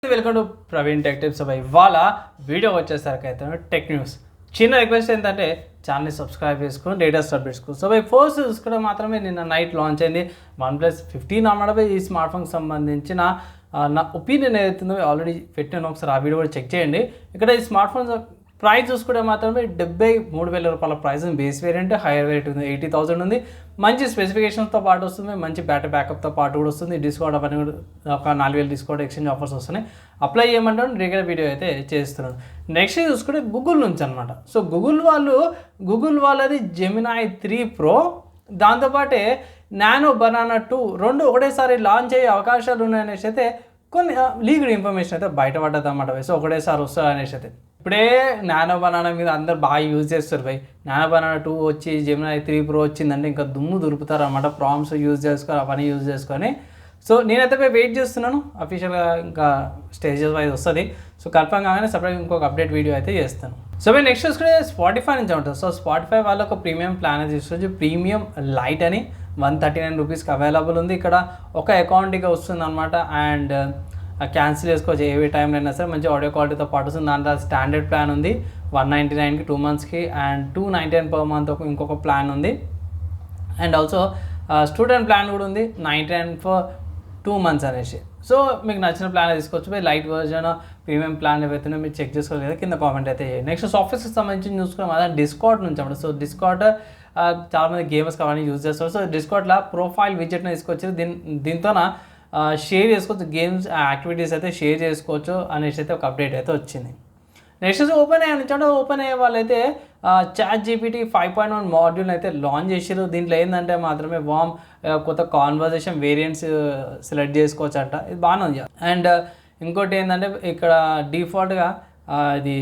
Welcome to Praveen tech tips. ఇవాళ video వచ్చేసరికి అయితే టెక్ న్యూస్. చిన్న రిక్వెస్ట్ ఏంటంటే ఛానల్ని సబ్స్క్రైబ్ చేసుకుని లేటెస్ట్ అప్డేట్స్ ఫస్ట్ చూసుకుంటే మాత్రమే నిన్న నైట్ లాంచ్ అయింది OnePlus 15 అన్నమాట. ఈ స్మార్ట్ ఫోన్కి సంబంధించిన నా ఒపీనియన్ ఏదైతుందో ఆల్రెడీ పెట్టాను, ఒకసారి ఆ వీడియో కూడా చెక్ చేయండి. ఇక్కడ ఈ స్మార్ట్ ఫోన్స్ ప్రైస్ చూసుకుంటే మాత్రమే 73,000 రూపాయల price. Base variant, hire variant ఉంది, 80,000 ఉంది. మంచి స్పెసిఫికేషన్స్తో పాటు వస్తుంది, మంచి బ్యాటరీ బ్యాకప్తో పాటు కూడా వస్తుంది. డిస్కౌంట్ అవన్నీ కూడా ఒక 4,000 డిస్కౌంట్ ఎక్స్చేంజ్ ఆఫర్స్ వస్తున్నాయి. అప్లై చేయమంటాను, రెగ్యులర్ వీడియో అయితే చేస్తున్నాను. నెక్స్ట్ చూసుకుంటే గూగుల్ నుంచి అనమాట. సో గూగుల్ వాళ్ళది జెమినాయ్ 3 Pro, దాంతోపాటే నానో బనానా 2 రెండు ఒకటేసారి లాంచ్ అయ్యే అవకాశాలు ఉన్నాయనేసి అయితే కొన్ని లీగల్ ఇన్ఫర్మేషన్ అయితే బయటపడ్డది అన్నమాట. సో ఒకటేసారి వస్తుంది అనేసి అయితే ఇప్పుడే నానో బనానా మీద అందరు బాగా యూజ్ చేస్తారు భయ్. నానో బనానా 2 వచ్చి జెమినాయ్ 3 Pro వచ్చిందంటే ఇంకా దుమ్ము దురుపుతారు అన్నమాట. ప్రామ్స్ యూజ్ చేసుకొని అవన్నీ యూజ్ చేసుకొని. సో నేనైతే వెయిట్ చేస్తున్నాను, అఫీషియల్గా ఇంకా స్టేజెస్ వైజ్ వస్తుంది. సో కన్ఫర్మ్ కాగానే సపరేట్ ఇంకొక అప్డేట్ వీడియో అయితే చేస్తాను. సో మేము నెక్స్ట్ చూసుకుంటే స్పాటిఫై నుంచి ఉంటుంది. సో స్పాటిఫై వాళ్ళ ఒక ప్రీమియం ప్లాన్ అయితే తీసుకొచ్చి ప్రీమియం లైట్ అని 139 రూపీస్కి అవైలబుల్ ఉంది. ఇక్కడ ఒక అకౌంట్గా వస్తుంది అనమాట. అండ్ క్యాన్సిల్ చేసుకోవచ్చు ఏ టైంలో అయినా సరే. మంచి ఆడియో క్వాలిటీతో పాటు వస్తుంది. దాంట్లో స్టాండర్డ్ ప్లాన్ ఉంది 199కి 2 monthsకి, అండ్ 299 per month ఇంకొక ప్లాన్ ఉంది. అండ్ ఆల్సో స్టూడెంట్ ప్లాన్ కూడా ఉంది 99 for 2 months అనేసి. సో మీకు నచ్చిన ప్లాన్ తీసుకోవచ్చు. లైట్ వర్జన్ ప్రీమియం ప్లాన్ ఏవైతే మీరు చెక్ చేసుకోవాలి కదా, కింద కామెంట్ అయితే చేయండి. నెక్స్ట్ సాఫ్ట్వేర్స్కి సంబంధించి చూసుకున్నాం అదే డిస్కార్డ్ నుంచి అన్నమాట. సో డిస్కార్డ్ చాలామంది గేమర్స్ కావాలని యూజ్ చేస్తారు. సో డిస్కార్డ్లో ప్రొఫైల్ విజెట్ని తీసుకొచ్చి దీంతో షేర్ చేసుకోవచ్చు, గేమ్స్ యాక్టివిటీస్ అయితే షేర్ చేసుకోవచ్చు అనేసి అయితే ఒక అప్డేట్ అయితే వచ్చింది. నెక్స్ట్ ఓపెన్ అయ్యే నుంచి ఓపెన్ అయ్యే వాళ్ళైతే ChatGPT 5.1 మాడ్యూల్ అయితే లాంచ్ చేసారు. దీంట్లో ఏంటంటే మాత్రమే కొత్త కాన్వర్జేషన్ వేరియంట్స్ సెలెక్ట్ చేసుకోవచ్చు అంట. ఇది బాగానే ఉంది. అండ్ ఇంకోటి ఏంటంటే ఇక్కడ డిఫాల్ట్గా ఇది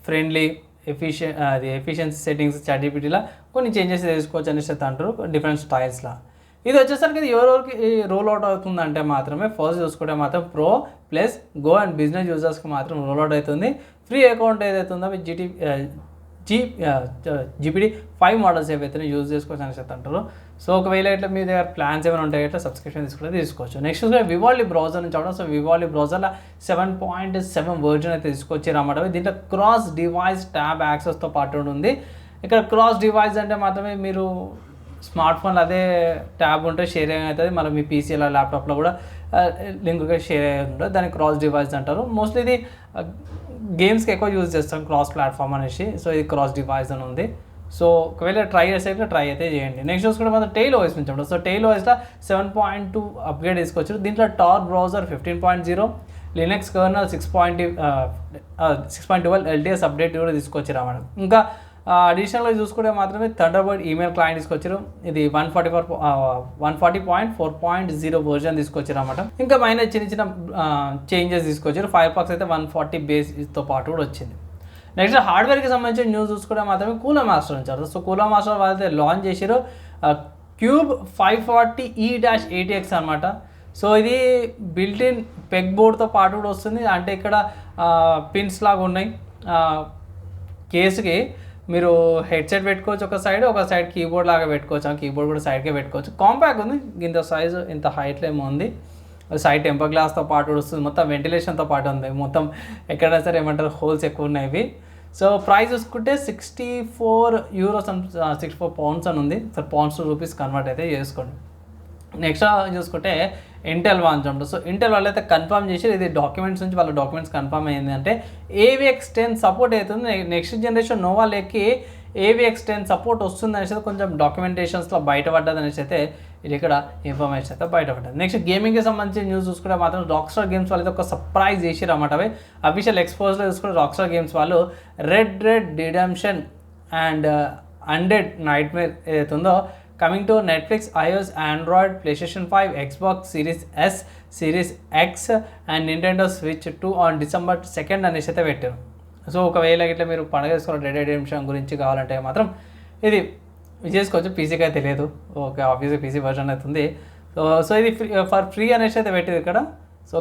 ఫ్రెండ్లీ ఎఫిషియన్సీ సెట్టింగ్స్ ChatGPTలో కొన్ని చేంజెస్ చేసుకోవచ్చు అనేసి అయితే అంటారు డిఫరెంట్ స్టైల్స్లో. ఇది వచ్చేసరికి ఇది ఎవరెవరికి రోల్ అవుట్ అవుతుందంటే మాత్రమే ఫస్ట్ చూసుకుంటే మాత్రం Pro Plus Go and business యూజర్స్కి మాత్రం రోల్ అవుట్ అవుతుంది. ఫ్రీ అకౌంట్ ఏదైతుందో GPT-5 మోడల్స్ ఏవైతే యూజ్ చేసుకోవచ్చు అనేసి అంటారు. సో ఒకవేళ ఇట్లా మీ దగ్గర ప్లాన్స్ ఏమైనా ఉంటాయి ఇట్లా సబ్స్క్రిప్షన్ తీసుకుంటే తీసుకోవచ్చు. నెక్స్ట్ వివాల్డి బ్రౌజర్ నుంచి అవడం. సో వివాల్డి బ్రౌజర్లో 7.7 వర్జన్ అయితే తీసుకొచ్చారు అన్నమాట. దీంట్లో క్రాస్ డివైస్ ట్యాబ్ యాక్సెస్తో పాటు ఉంది. ఇక్కడ క్రాస్ డివైస్ అంటే మాత్రమే మీరు స్మార్ట్ ఫోన్లో అదే ట్యాబ్ ఉంటే షేర్ అవుతుంది, మళ్ళీ మీ పీసీలో ల్యాప్టాప్లో కూడా లింక్గా షేర్ అయ్యి ఉంటుంది. దాన్ని క్రాస్ డివైస్ అంటారు. మోస్ట్లీ ఇది గేమ్స్కి ఎక్కువ యూజ్ చేస్తాం క్రాస్ ప్లాట్ఫామ్ అనేసి. సో ఇది క్రాస్ డివైస్ అని ఉంది. సో ఒకవేళ ట్రై చేస్తే ట్రై అయితే చేయండి. నెక్స్ట్ చూసుకుంటే మాత్రం TailOS నుంచి ఉంటుంది. సో TailOSలో 7.2 అప్గ్రేడ్ తీసుకొచ్చారు. దీంట్లో torr browser 15.0, Linux colonel 6.12 LTS update కూడా తీసుకొచ్చారు అన్నమాట. ఇంకా అడిషనల్గా చూసుకుంటే మాత్రమే థండర్బర్డ్ ఈమెయిల్ క్లయింట్ తీసుకొచ్చారు. ఇది 140.4.0 వర్జన్ తీసుకొచ్చారు అన్నమాట. ఇంకా మైనర్ చిన్న చేంజెస్ తీసుకొచ్చారు. ఫైర్ఫాక్స్ అయితే 140 బేస్తో పాటు కూడా వచ్చింది. నెక్స్ట్ హార్డ్వేర్కి సంబంధించిన న్యూస్ చూసుకుంటే మాత్రమే కూలర్ మాస్టర్ ఉంచారు. సో కూలర్ మాస్టర్ వాళ్ళైతే లాంచ్ చేశారు క్యూబ్ 540E-ATX అనమాట. సో ఇది బిల్ట్-ఇన్ పెగ్ బోర్డ్తో పాటు కూడా వస్తుంది. అంటే ఇక్కడ పిన్స్ లాగా ఉన్నాయి. కేసుకి మీరు హెడ్సెట్ పెట్టుకోవచ్చు, ఒక సైడ్ కీబోర్డ్ లాగా పెట్టుకోవచ్చు. ఆ కీబోర్డ్ కూడా సైడ్కే పెట్టుకోవచ్చు. కాంపాక్ట్ ఉంది, ఇంత సైజు ఇంత హైట్లో ఏమో ఉంది. సైడ్ టెంపర్ గ్లాస్తో పాటు వస్తుంది. మొత్తం వెంటిలేషన్తో పాటు ఉంది. మొత్తం ఎక్కడైనా సరే ఏమంటారు హోల్స్ ఎక్కువ ఉన్నాయి ఇవి. సో ప్రైస్ చూసుకుంటే €64 64 pounds అని ఉంది. So pounds to rupees convert అయితే చేసుకోండి. నెక్స్ట్ చూసుకుంటే ఇంటెల్ లాంచ్ ఉంటుంది. సో ఇంటెల్ వాళ్ళు అయితే కన్ఫర్మ్ చేసి ఇది డాక్యుమెంట్స్ నుంచి వాళ్ళ డాక్యుమెంట్స్ కన్ఫర్మ్ అయ్యింది అంటే AVX 10 సపోర్ట్ అవుతుంది. నెక్స్ట్ జనరేషన్ నోవా లెక్కి AVX 10 సపోర్ట్ వస్తుంది అనేసి కొంచెం డాక్యుమెంటేషన్స్లో బయటపడ్డది అనేసి అయితే ఇది ఇక్కడ ఇన్ఫర్మేషన్ అయితే బయటపడ్డది. నెక్స్ట్ గేమింగ్కి సంబంధించి న్యూస్ చూసుకుంటే మాత్రం రాక్స్టార్ గేమ్స్ వాళ్ళు అయితే ఒక సర్ప్రైజ్ చేసిరు అన్నమాట. అవి అఫీషియల్ ఎక్స్పోజ్లో చూసుకుంటే రాక్స్టార్ గేమ్స్ వాళ్ళు రెడ్ డిడెంప్షన్ అండ్ అన్డెడ్ నైట్మేర్ ఏదైతే ఉందో coming to Netflix, iOS, Android, PlayStation 5, Xbox Series S, Series X and Nintendo Switch 2 on December 2nd అనేసి అయితే పెట్టారు. సో ఒకవేళ ఇట్లా మీరు పండుగ చేసుకోవాలి రెడ్ డిడెంప్షన్ గురించి కావాలంటే మాత్రం ఇది చేసుకోవచ్చు. పీసీకి అయితే తెలియదు, ఓకే ఆబ్వియస్గా పీసీ వర్షన్ అవుతుంది. సో ఇది ఫ్రీ అనేసి అయితే పెట్టారు ఇక్కడ. సో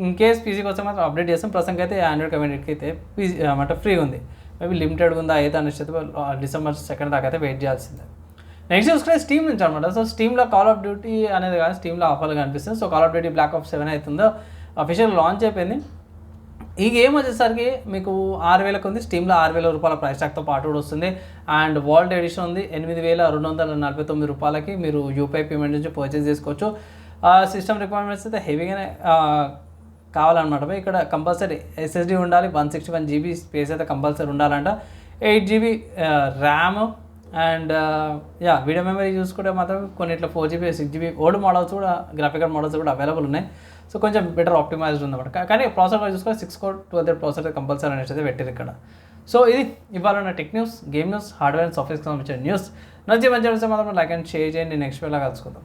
ఇన్ కేస్ పీసీకి వస్తే మాత్రం అప్డేట్ చేస్తాం. ప్రస్తుతానికి అయితే ఆండ్రాయిడ్ కమ్యూనిటీకి అయితే పీసీ అన్నమాట ఫ్రీ ఉంది. మేబీ లిమిటెడ్ ఉందా అయితే అనేసి అయితే December 2nd దాకా అయితే వెయిట్ చేయాల్సిందే. నెక్స్ట్ చూసుకుంటే స్టీమ్ నుంచి అనమాట. సో స్టీమ్లో కాల్ ఆఫ్ డ్యూటీ అనేది కానీ స్టీమ్లో ఆఫర్లు కనిపిస్తుంది. So Call of Duty Black Ops 7 అవుతుందో అఫీషియల్ లాంచ్ అయిపోయింది. ఈ గేమ్ వచ్చేసరికి మీకు 6,000కి ఉంది, స్టీమ్లో 6,000 రూపాయల ప్రైస్ ట్యాగ్తో పాటు కూడా వస్తుంది. అండ్ వరల్డ్ ఎడిషన్ ఉంది, 8,249 రూపాయలకి మీరు యూపీఐ పేమెంట్ నుంచి పర్చేస్ చేసుకోవచ్చు. సిస్టమ్ రిక్వైర్మెంట్స్ అయితే హెవీగానే కావాలన్నమాట. ఇక్కడ కంపల్సరీ ఎస్ఎస్డి ఉండాలి, 161 GB స్పేస్ అయితే కంపల్సరీ ఉండాలంట, 8 GB RAM. And video memory చూసుకుంటే మాత్రం కొన్నిట్లో 4 GB 6 GB ఓల్డ్ మోడల్స్ కూడా, గ్రాఫికల్ మోడల్స్ కూడా అవైలబుల్ ఉన్నాయి. సో కొంచెం బెటర్ ఆప్టిమైజ్డ్ ఉందన్నమాట. కానీ ప్రాసెసర్ చూసుకుంటే 6 core 12 ప్రాసెసర్ కంపల్సరీ అనేసి అయితే పెట్టారు ఇక్కడ. సో ఇది ఇవాళ నా tech news, game news, hardware and సాఫ్ట్వేర్కి సంబంధించిన న్యూస్. నచ్చి మంచి మాత్రం లైక్ అండ్ షేర్ చేయండి. నెక్స్ట్ వీడియోలో కలుసుకుందాం.